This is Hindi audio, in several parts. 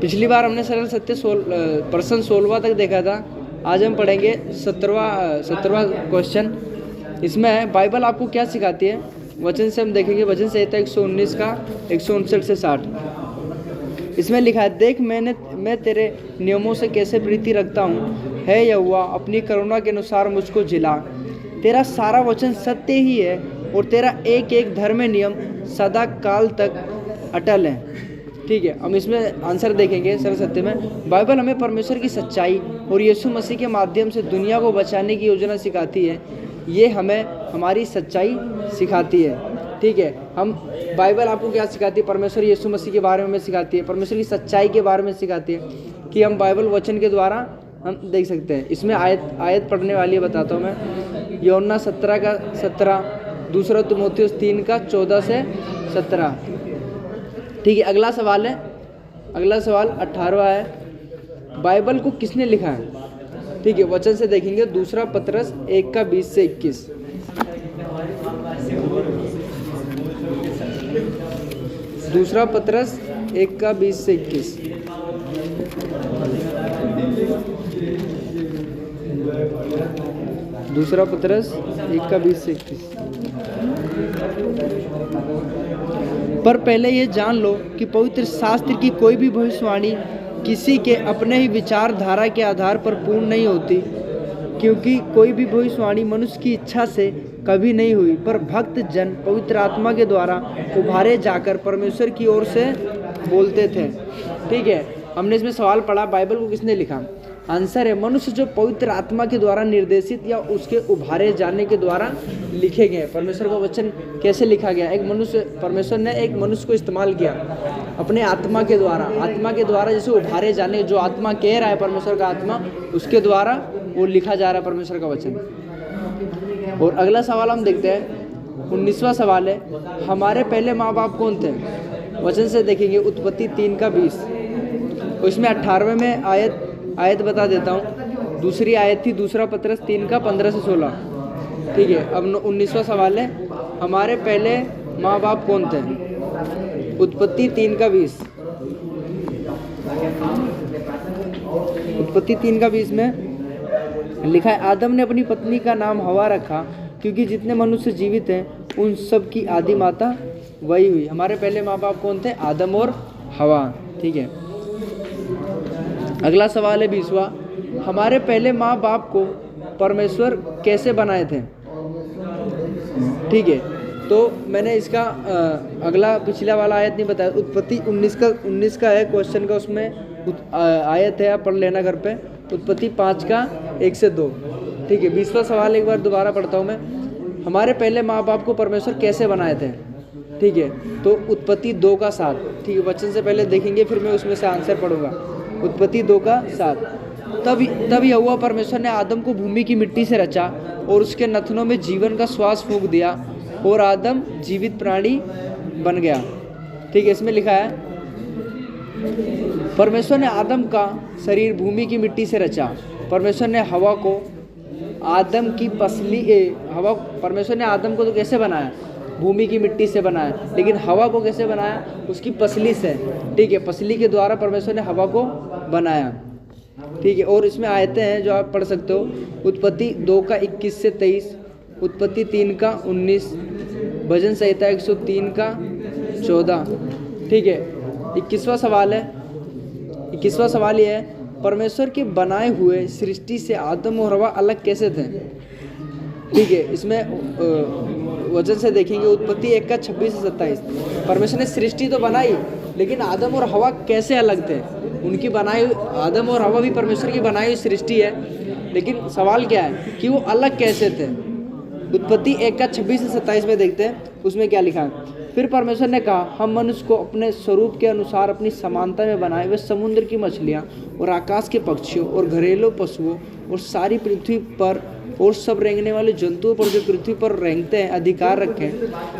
पिछली बार हमने सरल सत्य प्रश्न 16वां तक देखा था। आज हम पढ़ेंगे 17वां क्वेश्चन। इसमें है बाइबल आपको क्या सिखाती है। वचन से हम देखेंगे वचन संहिता 119 का 159 से 60। इसमें लिखा है, देख मैं तेरे नियमों से कैसे प्रीति रखता हूँ, है यहोवा अपनी करुणा के अनुसार मुझको जिला। तेरा सारा वचन सत्य ही है और तेरा एक एक धर्म नियम सदा काल तक अटल है। ठीक है, हम इसमें आंसर देखेंगे सरल सत्य में। बाइबल हमें परमेश्वर की सच्चाई और यीशु मसीह के माध्यम से दुनिया को बचाने की योजना सिखाती है। ये हमें हमारी सच्चाई सिखाती है। ठीक है, हम बाइबल आपको क्या सिखाती है, परमेश्वर यीशु मसीह के बारे में सिखाती है, परमेश्वर की सच्चाई के बारे में सिखाती है कि हम बाइबल वचन के द्वारा हम देख सकते हैं। इसमें आयत पढ़ने वाली है, बताता हूँ मैं। यूहन्ना 17 का 17, दूसरा तीमुथियुस 3 का 14 से 17। ठीक है, अगला सवाल 18वां है, बाइबल को किसने लिखा है। ठीक है, वचन से देखेंगे, दूसरा पतरस 1 का 20 से 21। दूसरा पतरस 1 का 20 से 21। दूसरा पतरस 1 का 20 से 21। पर पहले ये जान लो कि पवित्र शास्त्र की कोई भी भविष्यवाणी किसी के अपने ही विचारधारा के आधार पर पूर्ण नहीं होती, क्योंकि कोई भी भविष्यवाणी मनुष्य की इच्छा से कभी नहीं हुई, पर भक्त जन पवित्र आत्मा के द्वारा उभारे जाकर परमेश्वर की ओर से बोलते थे। ठीक है, हमने इसमें सवाल पढ़ा, बाइबल को किसने लिखा। आंसर है मनुष्य जो पवित्र आत्मा के द्वारा निर्देशित या उसके उभारे जाने के द्वारा लिखे गए। परमेश्वर का वचन कैसे लिखा गया, परमेश्वर ने एक मनुष्य को इस्तेमाल किया अपने आत्मा के द्वारा जैसे उभारे जाने, जो आत्मा कह रहा है परमेश्वर का आत्मा, उसके द्वारा वो लिखा जा रहा है परमेश्वर का वचन। और अगला सवाल हम देखते हैं, 19वां सवाल है, हमारे पहले माँ बाप कौन थे। वचन से देखेंगे उत्पत्ति 3 का 20। उसमें 18वें में आयत बता देता हूँ। दूसरी आयत थी दूसरा पतरस 3 का 15 से 16। ठीक है, अब 19वां सवाल है, हमारे पहले माँ बाप कौन थे। उत्पत्ति 3 का 20। उत्पत्ति 3 का 20 में लिखा है, आदम ने अपनी पत्नी का नाम हवा रखा, क्योंकि जितने मनुष्य जीवित हैं उन सब की आदि माता वही हुई। हमारे पहले माँ बाप कौन थे, आदम और हवा। ठीक है, अगला सवाल है 20वां, हमारे पहले माँ बाप को परमेश्वर कैसे बनाए थे। ठीक है, तो मैंने इसका अगला पिछला वाला आयत नहीं बताया। उत्पत्ति 19 का है क्वेश्चन का, उसमें आयत है, आप पढ़ लेना घर पे। उत्पत्ति 5 का 1 से 2। ठीक है, 20वां सवाल एक बार दोबारा पढ़ता हूँ मैं, हमारे पहले माँ बाप को परमेश्वर कैसे बनाए थे। ठीक है, तो उत्पत्ति 2 का 7। ठीक है, वचन से पहले देखेंगे, फिर मैं उसमें से आंसर पढ़ूंगा। उत्पत्ति 2 का 7। तब यहोवा परमेश्वर ने आदम को भूमि की मिट्टी से रचा और उसके नथनों में जीवन का श्वास फूंक दिया और आदम जीवित प्राणी बन गया। ठीक है, इसमें लिखा है, परमेश्वर ने आदम का शरीर भूमि की मिट्टी से रचा। परमेश्वर ने हवा को आदम की परमेश्वर ने आदम को तो कैसे बनाया, भूमि की मिट्टी से बनाया, लेकिन हवा को कैसे बनाया, उसकी पसली से। ठीक है, पसली के द्वारा परमेश्वर ने हवा को बनाया। ठीक है, और इसमें आयतें हैं जो आप पढ़ सकते हो। उत्पत्ति 2 का 21 से 23, उत्पत्ति 3 का 19, भजन संहिता 103 का 14। ठीक है, 21वां सवाल ये है, परमेश्वर के बनाए हुए सृष्टि से आदम और हवा अलग कैसे थे। ठीक है, इसमें वचन से देखेंगे उत्पत्ति 1 का 26 से 27। परमेश्वर ने सृष्टि तो बनाई, लेकिन आदम और हवा कैसे अलग थे। उनकी बनाई, आदम और हवा भी परमेश्वर की बनाई हुई सृष्टि है, लेकिन सवाल क्या है कि वो अलग कैसे थे। उत्पत्ति 1 का 26 से 27 में देखते हैं, उसमें क्या लिखा है, फिर परमेश्वर ने कहा, हम मनुष्य को अपने स्वरूप के अनुसार अपनी समानता में बनाए, वे समुद्र की मछलियाँ और आकाश के पक्षियों और घरेलू पशुओं और सारी पृथ्वी पर और सब रेंगने वाले जंतुओं पर जो पृथ्वी पर रेंगते हैं अधिकार रखें।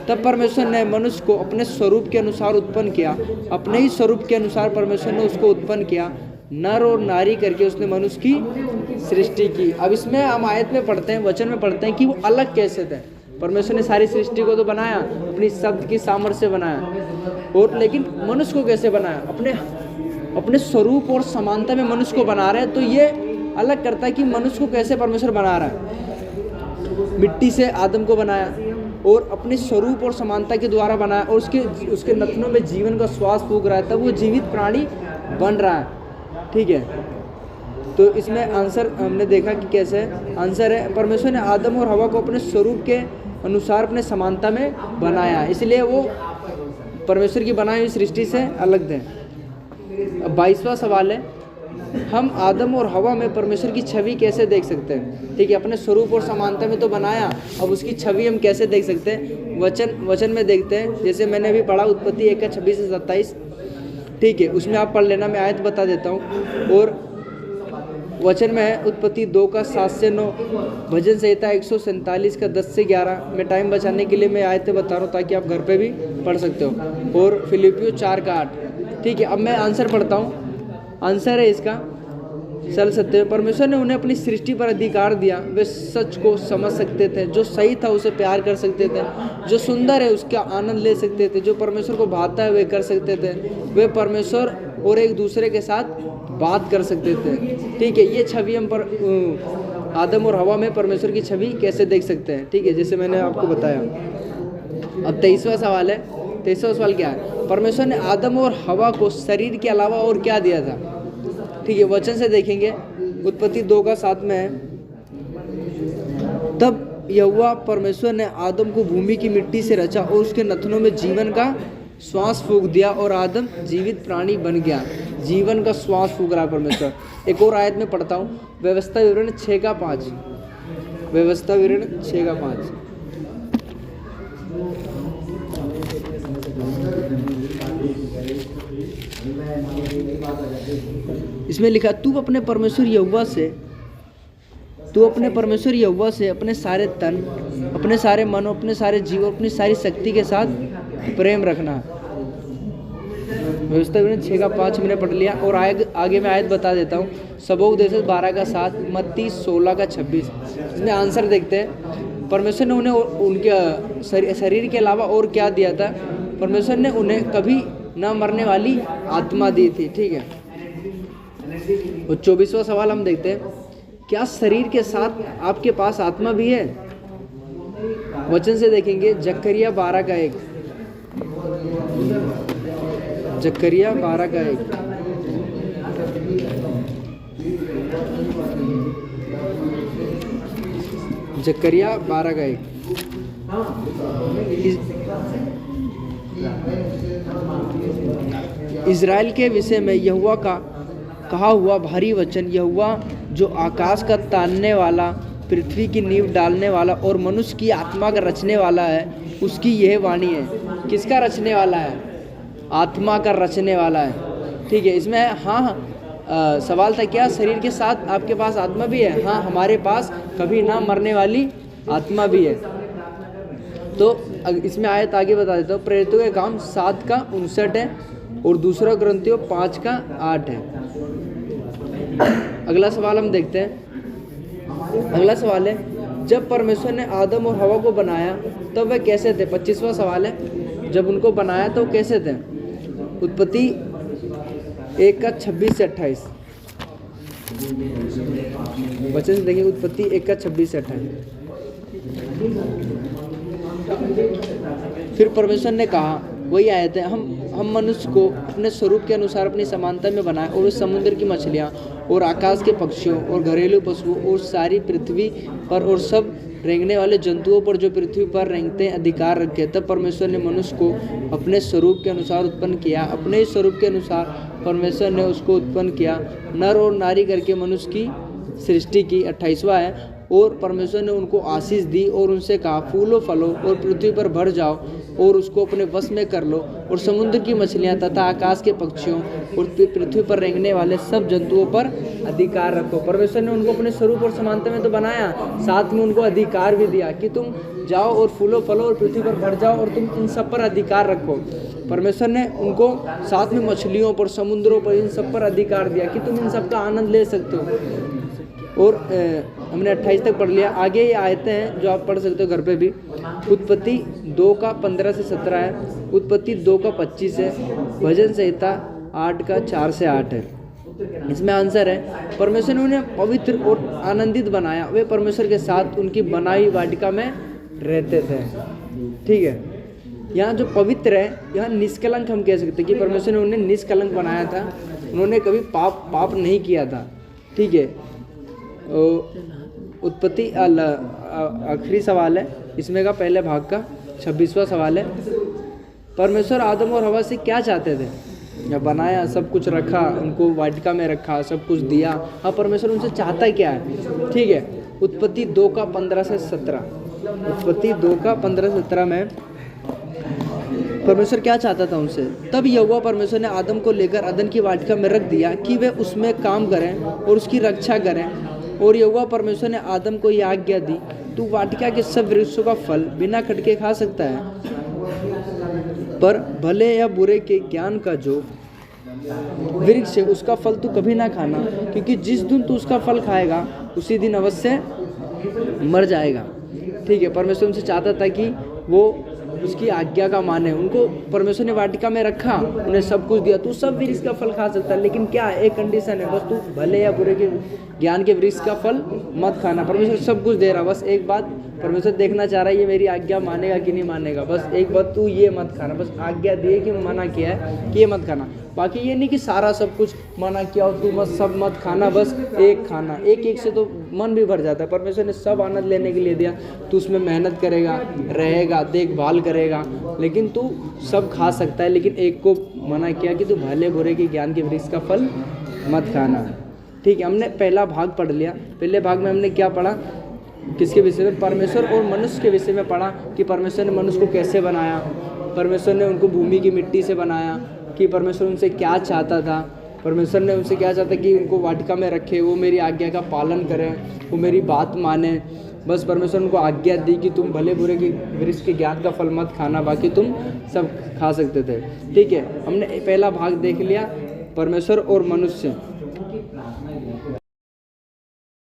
तब परमेश्वर ने मनुष्य को अपने स्वरूप के अनुसार उत्पन्न किया, अपने ही स्वरूप के अनुसार परमेश्वर ने उसको उत्पन्न किया, नर और नारी करके उसने मनुष्य की सृष्टि की। अब इसमें हम आयत में पढ़ते हैं, वचन में पढ़ते हैं कि वो अलग कैसे थे। परमेश्वर ने सारी सृष्टि को तो बनाया, अपनी शब्द की सामर्थ्य से बनाया, और लेकिन मनुष्य को कैसे बनाया, अपने अपने स्वरूप और समानता में मनुष्य को बना रहे हैं। तो ये अलग करता है कि मनुष्य को कैसे परमेश्वर बना रहा है। मिट्टी से आदम को बनाया और अपने स्वरूप और समानता के द्वारा बनाया और उसके नथनों में जीवन का श्वास फूंक रहा है, तब वो जीवित प्राणी बन रहा है। ठीक है, तो इसमें आंसर हमने देखा कि कैसे है। आंसर है परमेश्वर ने आदम और हवा को अपने स्वरूप के अनुसार अपने समानता में बनाया, इसलिए वो परमेश्वर की बनाई हुई सृष्टि से अलग थे। अब 22वां सवाल है, हम आदम और हवा में परमेश्वर की छवि कैसे देख सकते हैं। ठीक है, अपने स्वरूप और समानता में तो बनाया, अब उसकी छवि हम कैसे देख सकते हैं। वचन में देखते हैं, जैसे मैंने अभी पढ़ा उत्पत्ति 1:26 से 27। ठीक है, उसमें आप पढ़ लेना, मैं आयत बता देता हूँ। और वचन में है उत्पत्ति 2:7 से 9, भजन संहिता 147 का 10 से 11। मैं टाइम बचाने के लिए मैं आयतें बता रहा हूँ ताकि आप घर पे भी पढ़ सकते हो। और फिलिपियो 4:8। ठीक है, अब मैं आंसर पढ़ता हूँ। आंसर है इसका सरल सत्य, परमेश्वर ने उन्हें अपनी सृष्टि पर अधिकार दिया। वे सच को समझ सकते थे, जो सही था उसे प्यार कर सकते थे, जो सुंदर है उसका आनंद ले सकते थे, जो परमेश्वर को भाता है वे कर सकते थे। वे परमेश्वर और एक दूसरे के साथ बात कर सकते थे। ठीक है, ये छवि हम आदम और हवा में परमेश्वर की छवि कैसे देख सकते हैं। ठीक है, जैसे मैंने आपको बताया। अब 23वां सवाल है। 23वां सवाल क्या है, परमेश्वर ने आदम और हवा को शरीर के अलावा और क्या दिया था। ठीक है, वचन से देखेंगे, उत्पत्ति 2:7 में है, तब यहोवा परमेश्वर ने आदम को भूमि की मिट्टी से रचा और उसके नथनों में जीवन का श्वास फूंक दिया और आदम जीवित प्राणी बन गया। जीवन का श्वास फूंक रहा परमेश्वर। एक और आयत में पढ़ता हूँ, व्यवस्था विवरण 6:5। व्यवस्था विवरण 6:5। इसमें लिखा, तू अपने परमेश्वर यहोवा से अपने सारे तन, अपने सारे मन, अपने सारे जीव, अपनी सारी शक्ति के साथ प्रेम रखना। व्यवस्था विवरण 6:5 मैंने पढ़ लिया। और आगे मैं आयत बता देता हूँ, सबोपदेश 12:7, मत्ती 16:26। इसमें आंसर देखते हैं, परमेश्वर ने उन्हें उनके शरीर के अलावा और क्या दिया था। परमेश्वर ने उन्हें कभी न मरने वाली आत्मा दी थी। ठीक है, और 24वां सवाल हम देखते हैं, क्या शरीर के साथ आपके पास आत्मा भी है। वचन से देखेंगे, जकरिया 12:1। जकरिया 12:1। जकरिया 12:1। इज़राइल के विषय में यहोवा का कहा हुआ भारी वचन, यहोवा जो आकाश का तानने वाला, पृथ्वी की नींव डालने वाला और मनुष्य की आत्मा का रचने वाला है, उसकी यह वाणी है। किसका रचने वाला है? आत्मा का रचने वाला है। ठीक है, इसमें हाँ सवाल था क्या शरीर के साथ आपके पास आत्मा भी है। हाँ, हमारे पास कभी ना मरने वाली आत्मा भी है। तो इसमें आयत आगे बता देता हूँ, प्रेरितों के काम 7:59 है और दूसरा ग्रंथियों 5:8 है। अगला सवाल हम देखते हैं। अगला सवाल है, जब परमेश्वर ने आदम और हवा को बनाया तब वे कैसे थे। 25वां सवाल है, जब उनको बनाया तो कैसे थे। उत्पत्ति 1:26 से 28। वचन से देखेंगे, उत्पत्ति 1:26 से 28। फिर परमेश्वर ने कहा, वही आयत है, हम मनुष्य को अपने स्वरूप के अनुसार अपनी समानता में बनाए और उस समुद्र की मछलियाँ और आकाश के पक्षियों और घरेलू पशुओं और सारी पृथ्वी पर और सब रेंगने वाले जंतुओं पर जो पृथ्वी पर रेंगते हैं अधिकार रखे। तब परमेश्वर ने मनुष्य को अपने स्वरूप के अनुसार उत्पन्न किया, अपने ही स्वरूप के अनुसार परमेश्वर ने उसको उत्पन्न किया, नर और नारी करके मनुष्य की सृष्टि की। 28वां है, और परमेश्वर ने उनको आशीष दी और उनसे कहा, फूलो फलो और पृथ्वी पर भर जाओ और उसको अपने वश में कर लो और समुद्र की मछलियाँ तथा आकाश के पक्षियों और पृथ्वी पर रेंगने वाले सब जंतुओं पर अधिकार रखो। परमेश्वर ने उनको अपने स्वरूप और समानता में तो बनाया, साथ में उनको अधिकार भी दिया कि तुम जाओ और फूलो फलो और पृथ्वी पर भर जाओ और तुम इन सब पर अधिकार रखो। परमेश्वर ने उनको साथ में मछलियों पर, समुद्रों पर, इन सब पर अधिकार दिया कि तुम इन सब का आनंद ले सकते हो। और हमने 28 तक पढ़ लिया। आगे ये आयतें हैं जो आप पढ़ सकते हो घर पे भी। उत्पत्ति 2:15 से 17 है, उत्पत्ति 2:25 है, भजन संहिता 8 का 4 से 8 है। इसमें आंसर है परमेश्वर ने उन्हें पवित्र और आनंदित बनाया, वे परमेश्वर के साथ उनकी बनाई वाटिका में रहते थे। ठीक है, यहाँ जो पवित्र है, यहाँ निष्कलंक हम कह सकते हैं कि परमेश्वर ने उन्हें निष्कलंक बनाया था, उन्होंने कभी पाप नहीं किया था। ठीक है, उत्पत्ति आखिरी सवाल है इसमें का पहले भाग का 26वां सवाल है, परमेश्वर आदम और हवा से क्या चाहते थे? जब बनाया, सब कुछ रखा, उनको वाटिका में रखा, सब कुछ दिया, हाँ परमेश्वर उनसे चाहता क्या है? ठीक है, उत्पत्ति 2 का 15 से 17, उत्पत्ति 2 का 15 से 17 में परमेश्वर क्या चाहता था उनसे? तब यहोवा परमेश्वर ने आदम को लेकर अदन की वाटिका में रख दिया कि वे उसमें काम करें और उसकी रक्षा करें। और यहोवा परमेश्वर ने आदम को यह आज्ञा दी, तू वाटिका के सब वृक्षों का फल बिना खटके खा सकता है, पर भले या बुरे के ज्ञान का जो वृक्ष है उसका फल तू कभी ना खाना, क्योंकि जिस दिन तू उसका फल खाएगा उसी दिन अवश्य मर जाएगा। ठीक है, परमेश्वर उनसे चाहता था कि वो उसकी आज्ञा का माने। उनको परमेश्वर ने वाटिका में रखा, उन्हें सब कुछ दिया, तू सब वृक्ष का फल खा सकता है, लेकिन क्या एक कंडीशन है, बस तू भले या बुरे के ज्ञान के वृक्ष का फल मत खाना। परमेश्वर सब कुछ दे रहा, बस एक बात परमेश्वर देखना चाह रहा है, ये मेरी आज्ञा मानेगा कि नहीं मानेगा। बस एक बात, तू ये मत खाना, बस आज्ञा दिए कि मना किया है कि ये मत खाना। बाकी ये नहीं कि सारा सब कुछ मना किया और तू मत सब मत खाना, बस एक खाना। एक से तो मन भी भर जाता है। परमेश्वर ने सब आनंद लेने के लिए दिया, तू उसमें मेहनत करेगा, रहेगा, देखभाल करेगा, लेकिन तू सब खा सकता है, लेकिन एक को मना किया कि तू भले बुरे के ज्ञान के वृक्ष का फल मत खाना। ठीक है, हमने पहला भाग पढ़ लिया। पहले भाग में हमने क्या पढ़ा? किसके विषय में? परमेश्वर और मनुष्य के विषय में पढ़ा कि परमेश्वर ने मनुष्य को कैसे बनाया, परमेश्वर ने उनको भूमि की मिट्टी से बनाया, कि परमेश्वर उनसे क्या चाहता था, परमेश्वर ने उनसे क्या चाहता कि उनको वाटिका में रखे, वो मेरी आज्ञा का पालन करें, वो मेरी बात माने। बस परमेश्वर उनको आज्ञा दी कि तुम भले बुरे के वृक्ष के ज्ञान का फल मत खाना, बाकी तुम सब खा सकते थे। ठीक है, हमने पहला भाग देख लिया, परमेश्वर और मनुष्य।